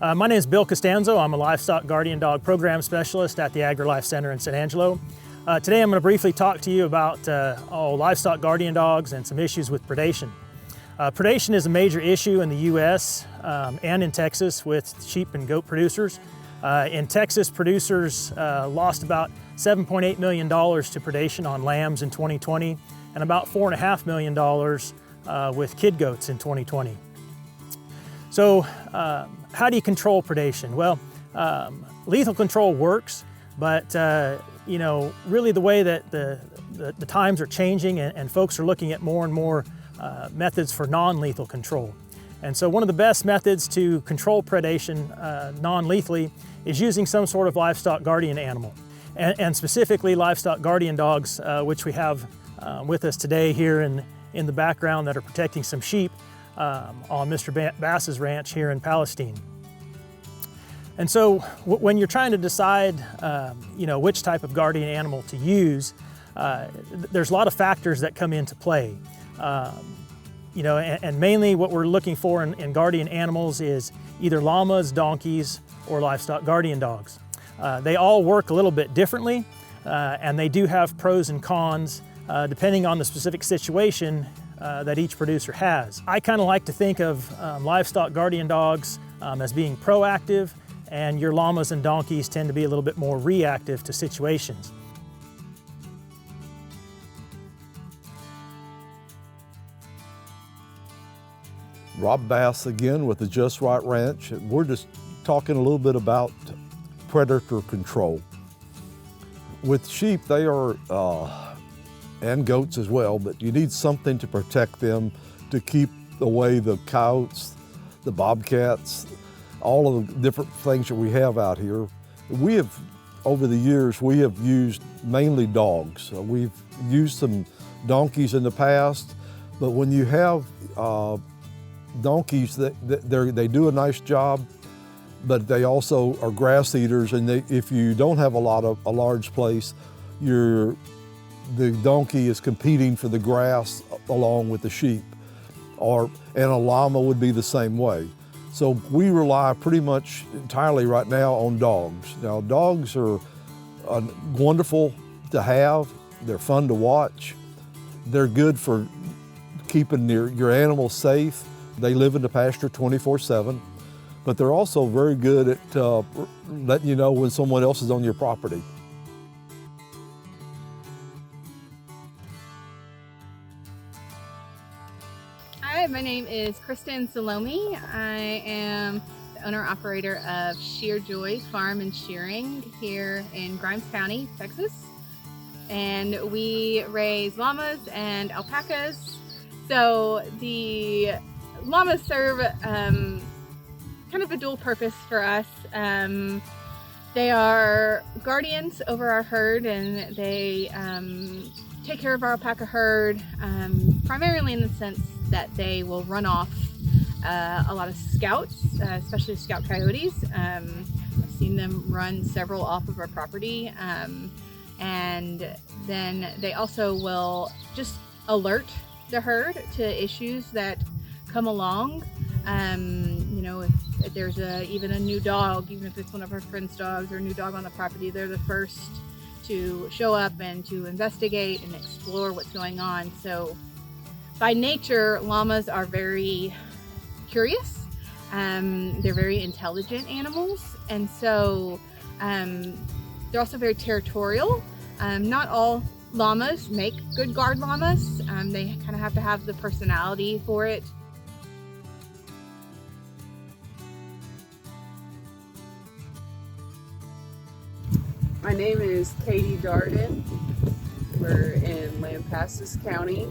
My name is Bill Costanzo. I'm a Livestock Guardian Dog Program Specialist at the AgriLife Center in San Angelo. Today I'm going to briefly talk to you about livestock guardian dogs and some issues with predation. Predation is a major issue in the U.S. And in Texas with sheep and goat producers. In Texas, producers lost about $7.8 million to predation on lambs in 2020 and about $4.5 million with kid goats in 2020. So how do you control predation? Well, lethal control works, but really the way that the times are changing and folks are looking at more and more methods for non-lethal control. And so one of the best methods to control predation non-lethally is using some sort of livestock guardian animal. And specifically livestock guardian dogs, which we have with us today here in the background that are protecting some sheep on Mr. Bass's ranch here in Palestine. And so when you're trying to decide which type of guardian animal to use, there's a lot of factors that come into play. And mainly what we're looking for in guardian animals is either llamas, donkeys, or livestock guardian dogs. They all work a little bit differently, and they do have pros and cons depending on the specific situation that each producer has. I kind of like to think of livestock guardian dogs as being proactive, and your llamas and donkeys tend to be a little bit more reactive to situations. Rob Bass again with the Just Right Ranch. We're just talking a little bit about predator control. With sheep, they are, and goats as well, but you need something to protect them to keep away the coyotes, the bobcats, all of the different things that we have out here. We have, over the years, we have used mainly dogs. We've used some donkeys in the past, but when you have donkeys, they do a nice job, but they also are grass eaters, and if you don't have a large place, the donkey is competing for the grass along with the sheep, and a llama would be the same way. So we rely pretty much entirely right now on dogs. Now dogs are wonderful to have, they're fun to watch, they're good for keeping your animals safe. They live in the pasture 24/7, but they're also very good at letting you know when someone else is on your property. Hi, my name is Kristen Salome. I am the owner-operator of Shear Joy Farm and Shearing here in Grimes County, Texas. And we raise llamas and alpacas. So the llamas serve kind of a dual purpose for us. They are guardians over our herd, and they take care of our alpaca herd primarily in the sense that they will run off a lot of scouts, especially scout coyotes. I've seen them run several off of our property, and then they also will just alert the herd to issues that come along. If there's even a new dog, even if it's one of our friends' dogs or a new dog on the property, they're the first to show up and to investigate and explore what's going on. So by nature, llamas are very curious. They're very intelligent animals, and so they're also very territorial. Not all llamas make good guard llamas. They kind of have to have the personality for it. My name is Katie Darden. We're in Lampasas County,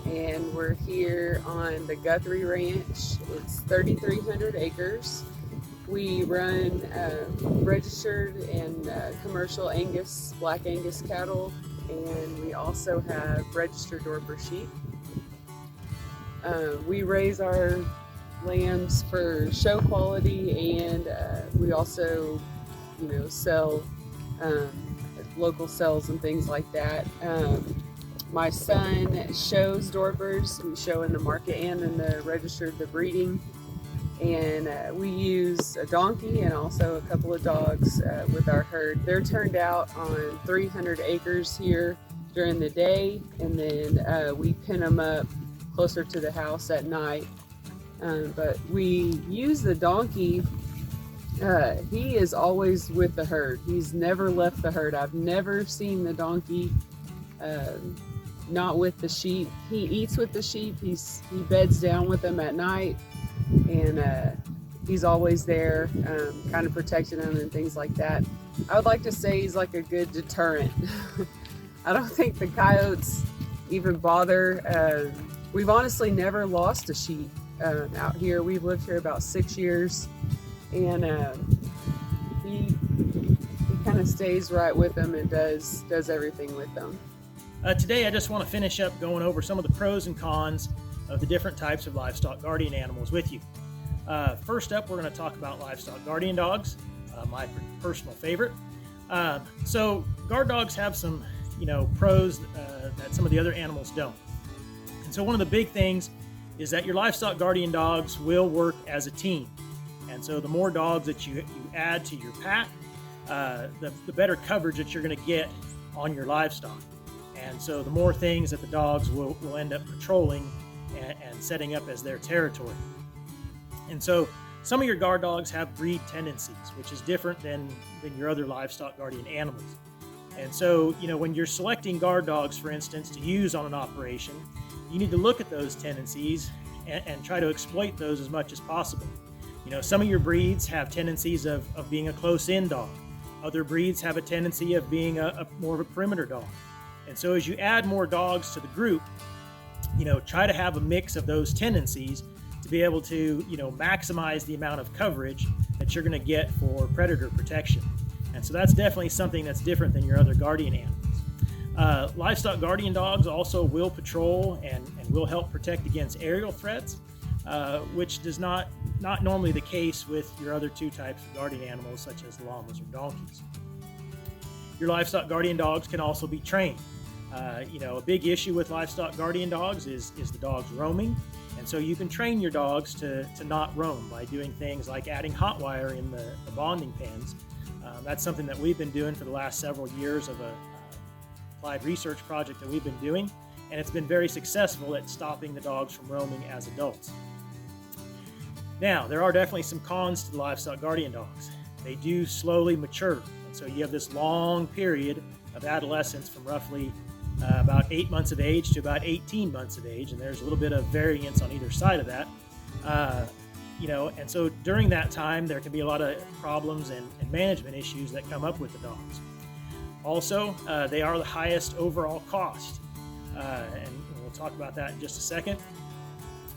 and we're here on the Guthrie Ranch. It's 3,300 acres. We run registered and commercial Angus, Black Angus cattle, and we also have registered Dorper sheep. We raise our lambs for show quality, and we also sell local sales and things like that. My son shows Dorpers. We show in the market and in the registered the breeding. and we use a donkey and also a couple of dogs with our herd. They're turned out on 300 acres here during the day, and then we pin them up closer to the house at night. But we use the donkey. He is always with the herd. He's never left the herd. I've never seen the donkey not with the sheep. He eats with the sheep. He beds down with them at night, and he's always there, kind of protecting them and things like that. I would like to say he's like a good deterrent. I don't think the coyotes even bother. We've honestly never lost a sheep out here. We've lived here about 6 years, and he kind of stays right with them and does everything with them. Today I just want to finish up going over some of the pros and cons of the different types of livestock guardian animals with you. First up, we're going to talk about livestock guardian dogs, my personal favorite. So guard dogs have some pros that some of the other animals don't. And so one of the big things is that your livestock guardian dogs will work as a team. And so the more dogs that you add to your pack, the better coverage that you're going to get on your livestock. And so the more things that the dogs will end up patrolling and setting up as their territory. And so some of your guard dogs have breed tendencies, which is different than your other livestock guardian animals. And so, when you're selecting guard dogs, for instance, to use on an operation, you need to look at those tendencies and try to exploit those as much as possible. Some of your breeds have tendencies of being a close-in dog. Other breeds have a tendency of being a more of a perimeter dog. And so as you add more dogs to the group, try to have a mix of those tendencies to be able to, maximize the amount of coverage that you're going to get for predator protection. And so that's definitely something that's different than your other guardian animals. Livestock guardian dogs also will patrol and will help protect against aerial threats, which is not normally the case with your other two types of guardian animals, such as llamas or donkeys. Your livestock guardian dogs can also be trained. A big issue with livestock guardian dogs is the dogs roaming. And so you can train your dogs to not roam by doing things like adding hot wire in the bonding pens. That's something that we've been doing for the last several years of a applied research project that we've been doing. And it's been very successful at stopping the dogs from roaming as adults. Now, there are definitely some cons to the livestock guardian dogs. They do slowly mature. And so you have this long period of adolescence from roughly about 8 months of age to about 18 months of age, and there's a little bit of variance on either side of that. And so during that time, there can be a lot of problems and management issues that come up with the dogs. Also, they are the highest overall cost, and we'll talk about that in just a second.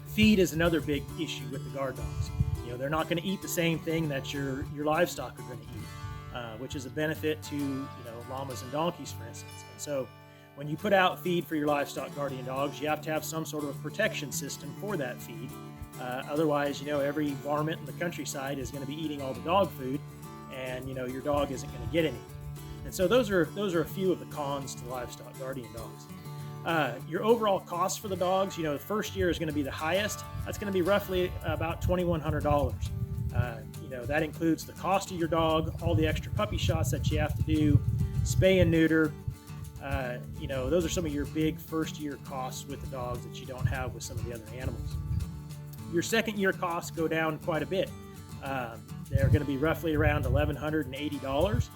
Feed is another big issue with the guard dogs. They're not going to eat the same thing that your livestock are going to eat, which is a benefit to llamas and donkeys, for instance. And so when you put out feed for your livestock guardian dogs, you have to have some sort of a protection system for that feed. Otherwise, every varmint in the countryside is going to be eating all the dog food, and your dog isn't going to get any. And so those are a few of the cons to livestock guardian dogs. Your overall cost for the dogs, the first year is going to be the highest. That's going to be roughly about $2,100. That includes the cost of your dog, all the extra puppy shots that you have to do, spay and neuter. Those are some of your big first year costs with the dogs that you don't have with some of the other animals. Your second year costs go down quite a bit. They're going to be roughly around $1,180.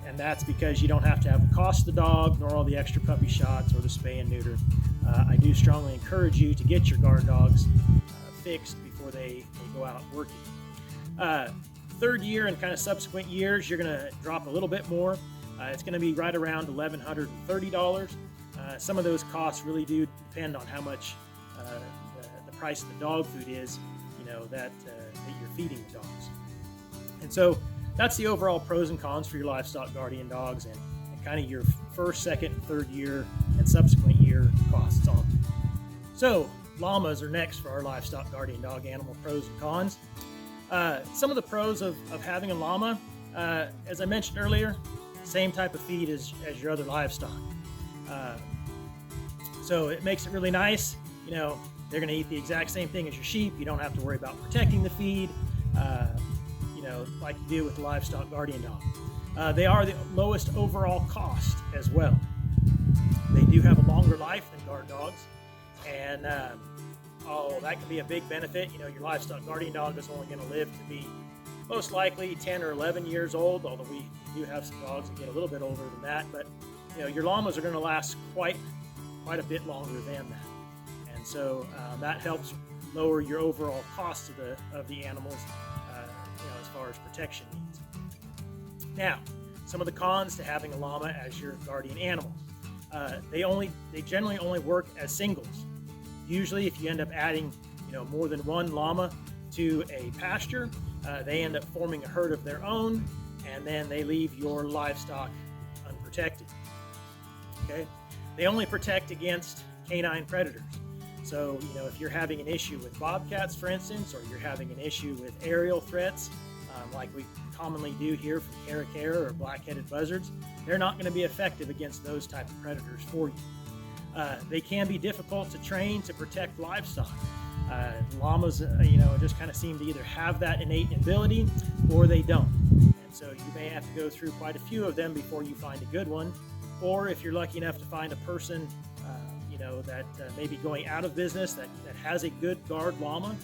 And that's because you don't have to have the cost of the dog, nor all the extra puppy shots or the spay and neuter. I do strongly encourage you to get your guard dogs fixed before they go out working. Third year and kind of subsequent years, you're going to drop a little bit more. It's going to be right around $1,130. Some of those costs really do depend on how much the price of the dog food is, that you're feeding the dogs. And so that's the overall pros and cons for your livestock guardian dogs and kind of your first, second, and third year and subsequent year costs on them. So llamas are next for our livestock guardian dog animal pros and cons. Some of the pros of having a llama, as I mentioned earlier, same type of feed as your other livestock. So it makes it really nice. They're going to eat the exact same thing as your sheep. You don't have to worry about protecting the feed, like you do with the Livestock Guardian Dog. They are the lowest overall cost as well. They do have a longer life than guard dogs, and that can be a big benefit. Your Livestock Guardian Dog is only going to live to be most likely 10 or 11 years old, although we do have some dogs that get a little bit older than that. But your llamas are going to last quite a bit longer than that, and so that helps lower your overall cost of the animals, as far as protection needs. Now, some of the cons to having a llama as your guardian animal. They generally only work as singles. Usually, if you end up adding more than one llama to a pasture, they end up forming a herd of their own, and then they leave your livestock unprotected. Okay, they only protect against canine predators. So if you're having an issue with bobcats, for instance, or you're having an issue with aerial threats, like we commonly do here from caracara or black-headed buzzards, they're not going to be effective against those type of predators for you. They can be difficult to train to protect livestock. Llamas, just kind of seem to either have that innate ability or they don't. And so you may have to go through quite a few of them before you find a good one. Or if you're lucky enough to find a person, that may be going out of business that has a good guard llama,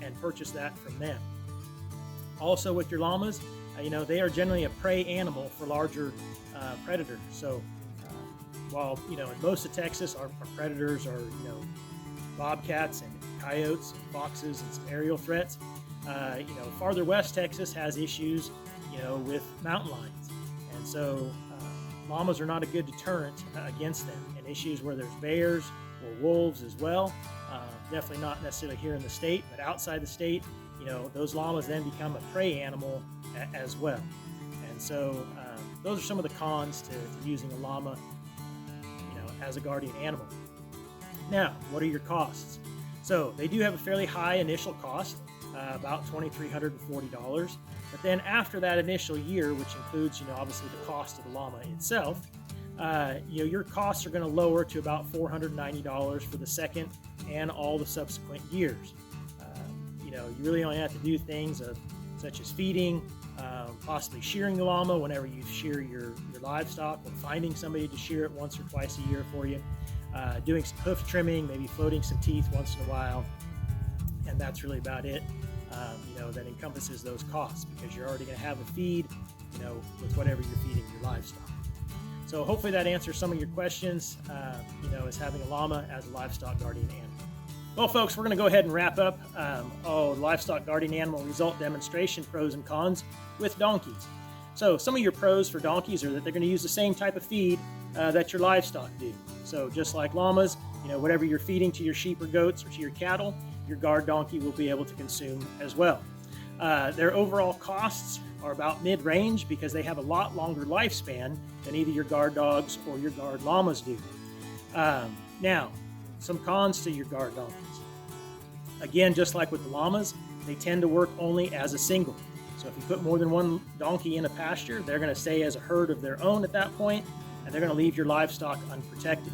and purchase that from them. Also with your llamas, they are generally a prey animal for larger predators. So while, in most of Texas, our predators are, bobcats and coyotes and foxes and some aerial threats, farther west Texas has issues, with mountain lions. And so llamas are not a good deterrent against them, and issues where there's bears or wolves as well. Definitely not necessarily here in the state, but outside the state, those llamas then become a prey animal as well. And so those are some of the cons to using a llama, as a guardian animal. Now, what are your costs? So they do have a fairly high initial cost, about $2,340. But then after that initial year, which includes, obviously the cost of the llama itself, your costs are going to lower to about $490 for the second and all the subsequent years. You really only have to do things such as feeding, possibly shearing the llama whenever you shear your livestock, or finding somebody to shear it once or twice a year for you, doing some hoof trimming, maybe floating some teeth once in a while, and that's really about it. That encompasses those costs, because you're already going to have a feed, with whatever you're feeding your livestock. So hopefully that answers some of your questions, as having a llama as a livestock guardian animal. Well, folks, we're going to go ahead and wrap up livestock guardian animal result demonstration pros and cons with donkeys. So some of your pros for donkeys are that they're going to use the same type of feed that your livestock do. So just like llamas, whatever you're feeding to your sheep or goats or to your cattle, your guard donkey will be able to consume as well. Their overall costs are about mid-range, because they have a lot longer lifespan than either your guard dogs or your guard llamas do. Now, some cons to your guard donkeys. Again, just like with the llamas, they tend to work only as a single. So if you put more than one donkey in a pasture, they're going to stay as a herd of their own at that point, and they're going to leave your livestock unprotected.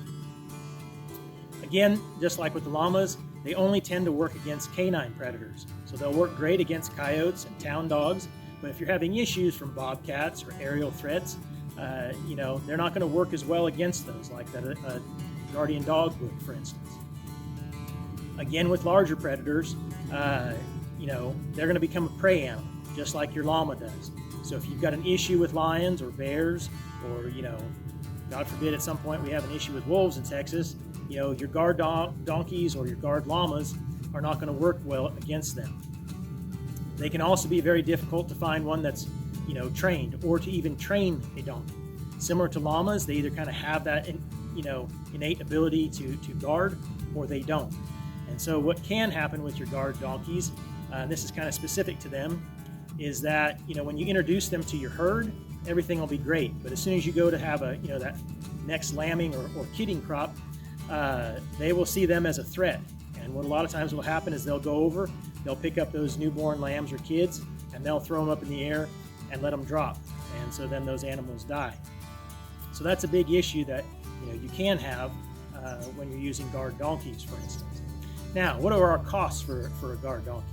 Again, just like with the llamas, they only tend to work against canine predators. So they'll work great against coyotes and town dogs, but if you're having issues from bobcats or aerial threats, they're not going to work as well against those, like that a guardian dog would, for instance. Again, with larger predators, they're going to become a prey animal, just like your llama does. So if you've got an issue with lions or bears, or, God forbid at some point we have an issue with wolves in Texas, your guard donkeys or your guard llamas are not going to work well against them. They can also be very difficult to find one that's, trained, or to even train a donkey. Similar to llamas, they either kind of have that, innate ability to guard, or they don't. And so what can happen with your guard donkeys, and this is kind of specific to them, is that, when you introduce them to your herd, everything will be great. But as soon as you go to have that next lambing or kidding crop, they will see them as a threat. And what a lot of times will happen is they'll go over, they'll pick up those newborn lambs or kids, and they'll throw them up in the air and let them drop. And so then those animals die. So that's a big issue that you can have when you're using guard donkeys, for instance. Now, what are our costs for a guard donkey?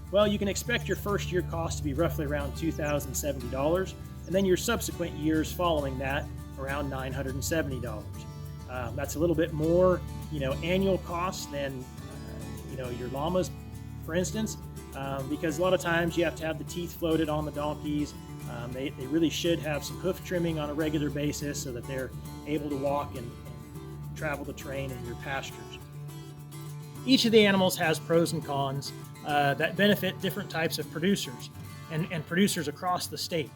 Well, you can expect your first year cost to be roughly around $2,070, and then your subsequent years following that around $970. That's a little bit more, annual cost than, your llamas, for instance, because a lot of times you have to have the teeth floated on the donkeys. They really should have some hoof trimming on a regular basis so that they're able to walk and travel the terrain in your pastures. Each of the animals has pros and cons that benefit different types of producers and producers across the state.